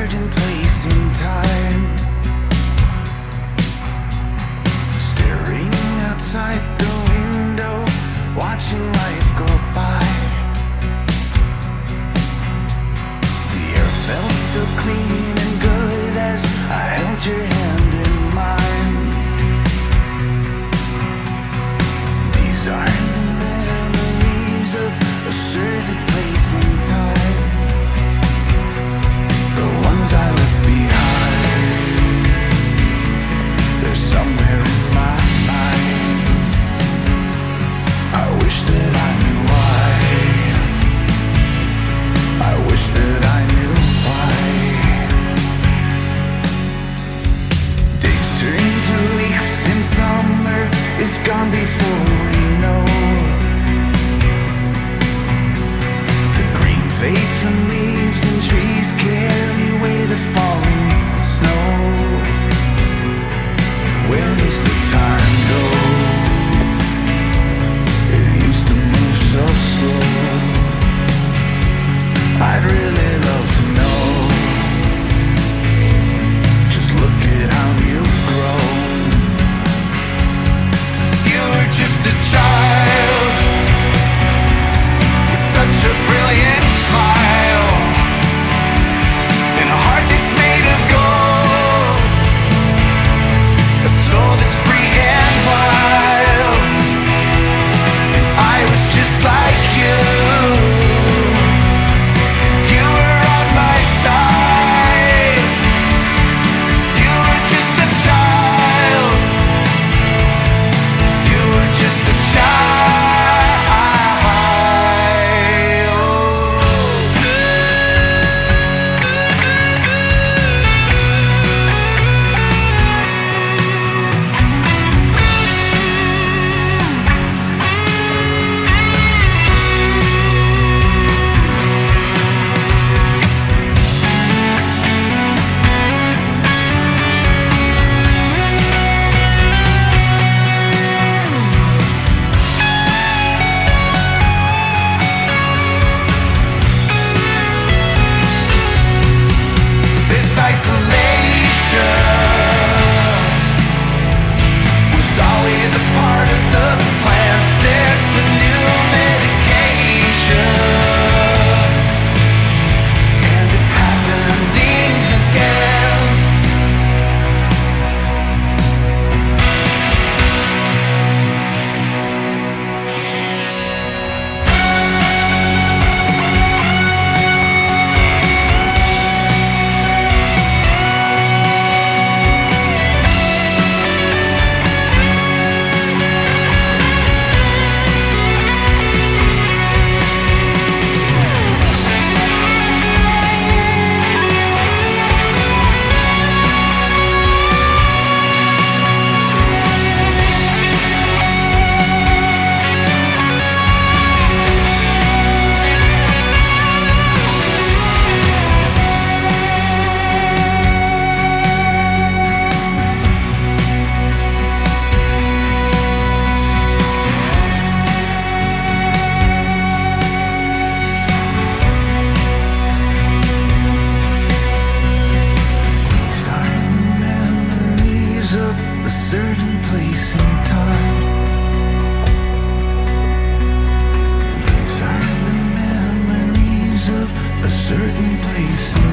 certain place in time, staring outside the window, watching life go by. The air felt so clean and good as I held your hand in mine. These are the memories of a certain place in time, the ones I left behind. They're somewhere in my mind. I wish that I knew why. I wish that I knew why. Days turn to weeks and summer is gone before we know. The green fades from leaves and trees carry away the falling snow. Where does the time go? It used to move so slow. I'd really love to know. Just look at how you've grown. You were just a child with such a brilliant smile and a heart that's made of gold, a soul that's free and wild. And I was just like you. You were on my side. You were just a child. You were just a child. This isolation was always a part of the plan. There's a new medication, and it's happening again. These are the memories of a certain place in time. These are the memories of a certain place in